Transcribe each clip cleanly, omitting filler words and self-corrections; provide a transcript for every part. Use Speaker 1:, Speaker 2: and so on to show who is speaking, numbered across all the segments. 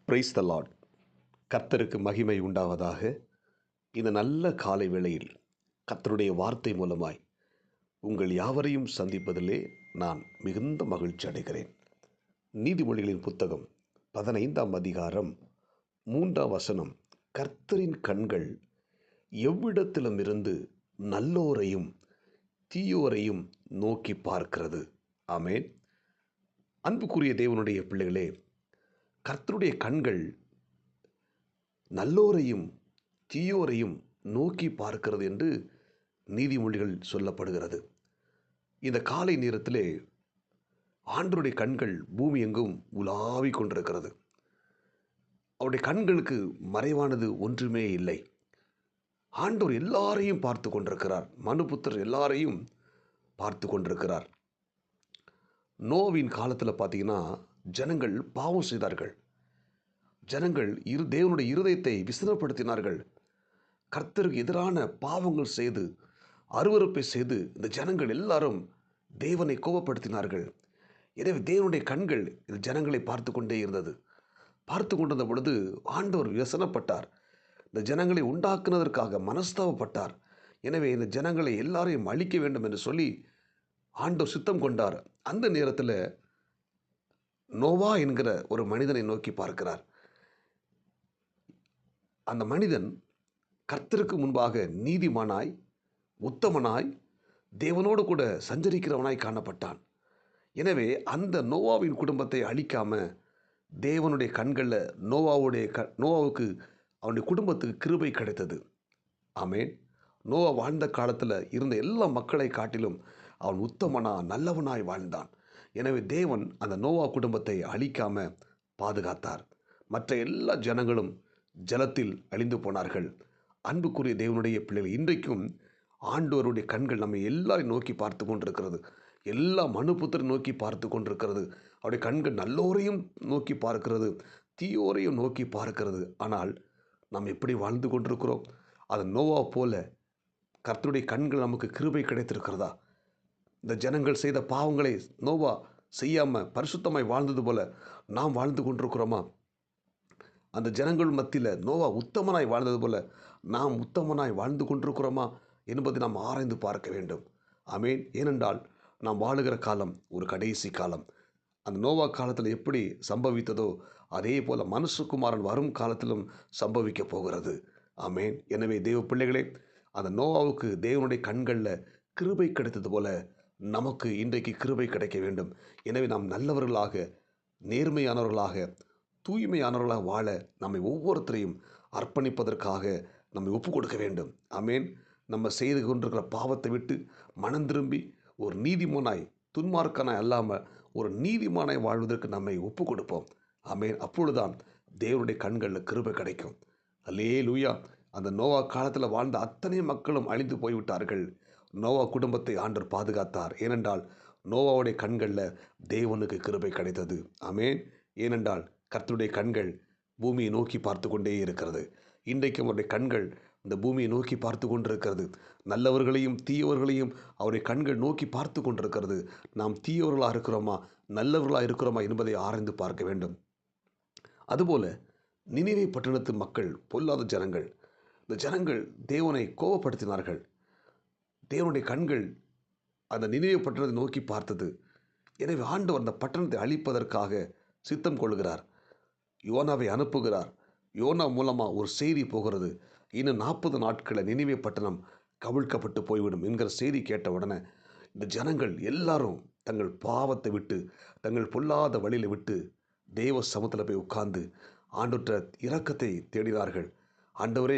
Speaker 1: Praise the Lord. கர்த்தருக்கு மகிமை உண்டாவதாக. இந்த நல்ல காலை வேளையில் கர்த்தருடைய வார்த்தை மூலமாய் உங்கள் யாவரையும் சந்திப்பதிலே நான் மிகுந்த மகிழ்ச்சி அடைகிறேன். நீதிமொழிகளின் புத்தகம் 15ஆம் அதிகாரம் 3ஆம் வசனம். கர்த்தரின் கண்கள் எவ்விடத்திலுமிருந்து நல்லோரையும் தீயோரையும் நோக்கி பார்க்கிறது. ஆமென். அன்புக்குரிய தேவனுடைய பிள்ளைகளே, கர்த்தருடைய கண்கள் நல்லோரையும் தீயோரையும் நோக்கி பார்க்கிறது என்று நீதிமொழிகள் சொல்லப்படுகிறது. இந்த காலை நேரத்திலே ஆண்டவருடைய கண்கள் பூமி எங்கும் உலாவிக் கொண்டிருக்கிறது. அவருடைய கண்களுக்கு மறைவானது ஒன்றுமே இல்லை. ஆண்டவர் எல்லாரையும் பார்த்து கொண்டிருக்கிறார். மனுபுத்திரர் எல்லாரையும் பார்த்து கொண்டிருக்கிறார். நோவின் காலத்தில் பார்த்தீங்கன்னா, ஜனங்கள் பாவம் செய்தார்கள். ஜனங்கள் தேவனுடைய இருதயத்தை விசனப்படுத்தினார்கள். கர்த்தருக்கு எதிரான பாவங்கள் செய்து அருவருப்பை செய்து இந்த ஜனங்கள் எல்லாரும் தேவனை கோபப்படுத்தினார்கள். எனவே தேவனுடைய கண்கள் இந்த ஜனங்களை பார்த்து கொண்டே இருந்தது. பார்த்து கொண்டிருந்த பொழுது ஆண்டவர் விசனப்பட்டார். இந்த ஜனங்களை உண்டாக்குனதற்காக மனஸ்தாபப்பட்டார். எனவே இந்த ஜனங்களை எல்லாரையும் அழிக்க வேண்டும் என்று சொல்லி ஆண்டவர் சித்தம் கொண்டார். அந்த நேரத்தில் நோவா என்கிற ஒரு மனிதனை நோக்கி பார்க்கிறார். அந்த மனிதன் கர்த்தருக்கு முன்பாக நீதிமானாய், உத்தமனாய், தேவனோடு கூட சஞ்சரிக்கிறவனாய் காணப்பட்டான். எனவே அந்த நோவாவின் குடும்பத்தை அழிக்காம தேவனுடைய கண்களில் நோவாவுக்கு அவனுடைய குடும்பத்துக்கு கிருபை கிடைத்தது. ஆமென். நோவா வாழ்ந்த காலத்தில் இருந்த எல்லா மக்களை காட்டிலும் அவன் நல்லவனாய் வாழ்ந்தான். எனவே தேவன் அந்த நோவா குடும்பத்தை அழிக்காம பாதுகாத்தார். மற்ற எல்லா ஜனங்களும் ஜலத்தில் அழிந்து போனார்கள். அன்புக்குரிய தேவனுடைய பிள்ளைகள், இன்றைக்கும் ஆண்டவருடைய கண்கள் நம்மை எல்லாரையும் நோக்கி பார்த்து கொண்டிருக்கிறது. எல்லா மனுபுத்திரரை நோக்கி பார்த்து கொண்டிருக்கிறது. அவருடைய கண்கள் நல்லோரையும் நோக்கி பார்க்கிறது, தீயோரையும் நோக்கி பார்க்கிறது. ஆனால் நாம் எப்படி வாழ்ந்து கொண்டிருக்கிறோம்? அது நோவா போல கர்த்தருடைய கண்கள் நமக்கு கிருபை கிடைத்திருக்கிறதா? இந்த ஜனங்கள் செய்த பாவங்களை நோவா செய்யாமல் பரிசுத்தமாய் வாழ்ந்தது போல நாம் வாழ்ந்து கொண்டிருக்கிறோமா? அந்த ஜனங்கள் மத்தியில் நோவா உத்தமனாய் வாழ்ந்தது போல நாம் உத்தமனாய் வாழ்ந்து கொண்டிருக்கிறோமா என்பதை நாம் ஆராய்ந்து பார்க்க வேண்டும். ஆமென். ஏனென்றால் நாம் வாழுகிற காலம் ஒரு கடைசி காலம். அந்த நோவா காலத்தில் எப்படி சம்பவித்ததோ அதே போல மனுஷகுமாரன் வரும் காலத்திலும் சம்பவிக்க போகிறது. ஆமென். எனவே தேவ பிள்ளைகளே, அந்த நோவாவுக்கு தேவனுடைய கண்களில் கிருபை கிடைத்தது போல நமக்கு இன்றைக்கு கிருபை கிடைக்க வேண்டும். எனவே நாம் நல்லவர்களாக, நேர்மையானவர்களாக, தூய்மையானவர்களாக வாழ நம்மை ஒவ்வொருத்தரையும் அர்ப்பணிப்பதற்காக நம்மை ஒப்பு கொடுக்க வேண்டும். ஆமென். நம்ம செய்து கொண்டிருக்கிற பாவத்தை விட்டு மனம் திரும்பி ஒரு நீதிமானாய், துன்மார்க்கனாய் அல்லாமல் ஒரு நீதிமானாய் வாழ்வதற்கு நம்மை ஒப்பு கொடுப்போம். ஆமென். அப்பொழுதுதான் தேவனுடைய கண்களில் கிருபை கிடைக்கும். அல்லேலூயா. அந்த நோவா காலத்தில் வாழ்ந்த அத்தனை மக்களும் அழிந்து போய்விட்டார்கள். நோவா குடும்பத்தை ஆண்டவர் பாதுகாத்தார். ஏனென்றால் நோவாவுடைய கண்களில் தேவனுக்கு கிருபை கிடைத்தது. ஆமென். ஏனென்றால் கர்த்தருடைய கண்கள் பூமியை நோக்கி பார்த்து கொண்டே இருக்கிறது. இன்றைக்கும் அவருடைய கண்கள் இந்த பூமியை நோக்கி பார்த்து கொண்டிருக்கிறது. நல்லவர்களையும் தீயவர்களையும் அவருடைய கண்கள் நோக்கி பார்த்து கொண்டிருக்கிறது. நாம் தீயவர்களாக இருக்கிறோமா, நல்லவர்களாக இருக்கிறோமா என்பதை ஆராய்ந்து பார்க்க வேண்டும். அதுபோல நினிவே பட்டணத்து மக்கள் பொல்லாத ஜனங்கள். இந்த ஜனங்கள் தேவனை கோபப்படுத்தினார்கள். தேவனுடைய கண்கள் அந்த நினிவே பட்டணத்தை நோக்கி பார்த்தது. எனவே ஆண்டவர் அந்த பட்டணத்தை அழிப்பதற்காக சித்தம் கொள்கிறார். யோனாவை அனுப்புகிறார். யோனா மூலமாக ஒரு செய்தி போகிறது. இன்னும் 40 நாட்களில் நினிவே பட்டணம் கவிழ்க்கப்பட்டு போய்விடும் என்கிற செய்தி கேட்ட உடனே இந்த ஜனங்கள் எல்லாரும் தங்கள் பாவத்தை விட்டு, தங்கள் பொல்லாத வழியில் விட்டு தேவ சமூகத்தில் போய் உட்கார்ந்து ஆண்டவற்ற இரக்கத்தை தேடினார்கள். ஆண்டவரே,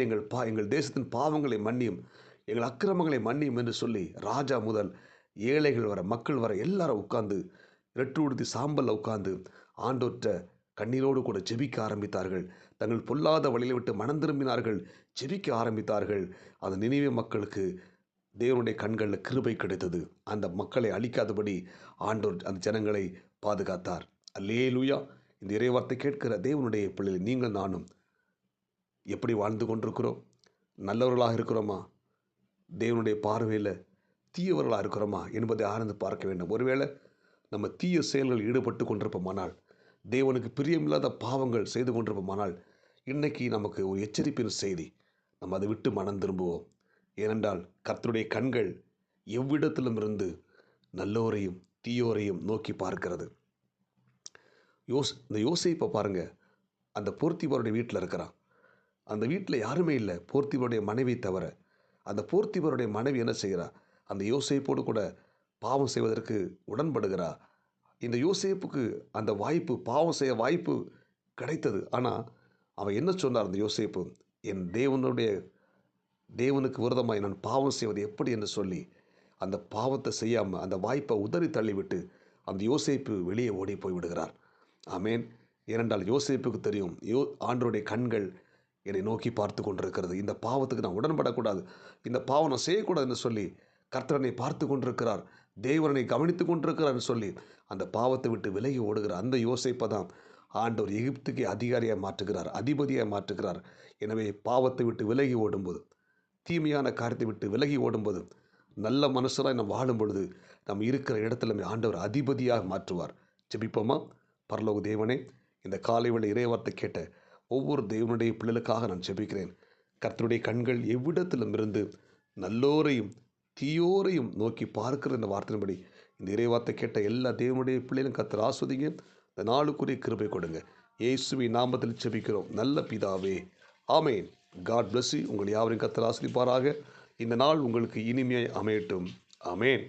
Speaker 1: எங்கள் தேசத்தின் பாவங்களை மன்னியும், எங்கள் அக்கிரமங்களை மன்னியும் என்று சொல்லி ராஜா முதல் ஏழைகள் வர, மக்கள் வர எல்லாரும் உட்கார்ந்து ரெட்டு உடுத்தி சாம்பலில் உட்கார்ந்து ஆண்டவற்ற கண்ணீரோடு கூட ஜெபிக்க ஆரம்பித்தார்கள். தங்கள் பொல்லாத வழியை விட்டு மனம் திரும்பினார்கள், ஜெபிக்க ஆரம்பித்தார்கள். அந்த நினிவே மக்களுக்கு தேவனுடைய கண்களில் கிருபை கிடைத்தது. அந்த மக்களை அழிக்காதபடி ஆண்டவர் அந்த ஜனங்களை பாதுகாத்தார். அல்லேலூயா. இந்த இறைவார்த்தை கேட்கிற தேவனுடைய பிள்ளைகள், நீங்கள் நானும் எப்படி வாழ்ந்து கொண்டிருக்கிறோம்? நல்லவர்களாக இருக்கிறோமா? தேவனுடைய பார்வையில் தீயவர்களாக இருக்கிறோமா என்பதை ஆராய்ந்து பார்க்க வேண்டும். ஒருவேளை நம்ம தீய செயல்கள் ஈடுபட்டு கொண்டிருப்போமானால் தேவனுக்கு பிரியமில்லாத பாவங்கள் செய்து கொண்டிருப்போமானால் இன்னைக்கு நமக்கு ஒரு எச்சரிப்பின் செய்தி. நம்ம அதை விட்டு மனம் திரும்புவோம். ஏனென்றால் கர்த்தருடைய கண்கள் எவ்விடத்திலும் இருந்து நல்லோரையும் தீயோரையும் நோக்கி பார்க்கிறது. இந்த யோசேப்பை பாருங்க, அந்த போர்த்திபாருடைய வீட்டில் இருக்கிறான். அந்த வீட்டில் யாருமே இல்லை, போர்த்திபாருடைய மனைவி தவிர. அந்த போர்த்திபாருடைய மனைவி என்ன செய்கிறா? அந்த யோசேப்போடு கூட பாவம் செய்வதற்கு உடன்படுகிறா. இந்த யோசேப்புக்கு அந்த வாய்ப்பு, பாவம் செய்ய வாய்ப்பு கிடைத்தது. ஆனால் அவன் என்ன சொன்னார்? அந்த யோசேப்பு, என் தேவனுக்கு விரோதமாய் நான் பாவம் செய்வது எப்படி என்று சொல்லி அந்த பாவத்தை செய்யாமல் அந்த வாய்ப்பை உதறி தள்ளிவிட்டு அந்த யோசேப்பு வெளியே ஓடி போய் விடுகிறார். ஆமேன். ஏனென்றால் யோசேப்புக்கு தெரியும், ஆண்டவருடைய கண்கள் என்னை நோக்கி பார்த்து கொண்டிருக்கிறது. இந்த பாவத்துக்கு நான் உடன்படக்கூடாது, இந்த பாவம் நான் செய்யக்கூடாதுன்னு சொல்லி கர்த்தரனை பார்த்து கொண்டிருக்கிறார், தேவனை கவனித்து கொண்டிருக்கிறார் என்று சொல்லி அந்த பாவத்தை விட்டு விலகி ஓடுகிற அந்த யோசேப்பை தான் ஆண்டவர் எகிப்துக்கு அதிகாரியாக மாற்றுகிறார், அதிபதியாக மாற்றுகிறார். எனவே பாவத்தை விட்டு விலகி ஓடும்போது, தீமையான காரியத்தை விட்டு விலகி ஓடும்போது, நல்ல மனுஷராய் நாம் வாழும் பொழுது நம்ம இருக்கிற இடத்துல ஆண்டவர் அதிபதியாக மாற்றுவார். ஜெபிப்போமா? பரலோக தேவனே, இந்த காலை வேளை இறைவார்த்தை கேட்ட ஒவ்வொரு தேவனுடைய பிள்ளைகளுக்காக நான் ஜெபிக்கிறேன். கர்த்தருடைய கண்கள் எவ்விடத்திலும் இருந்து நல்லோரையும் தீயோரையும் நோக்கி பார்க்கிற இந்த வார்த்தையின்படி இந்த இறைவார்த்தை கேட்ட எல்லா தேவனுடைய பிள்ளைகளும் கர்த்தர் ஆஸ்வதிங்க. இந்த நாளுக்குரிய கிருபை கொடுங்க. இயேசுவின் நாமத்தில் ஜெபிக்கிறோம் நல்ல பிதாவே, ஆமேன். God bless you. உங்கள் யாவரையும் கர்த்தர் ஆசீர்வதிப்பாராக. இந்த நாள் உங்களுக்கு இனிமையாய் அமையட்டும். ஆமேன்.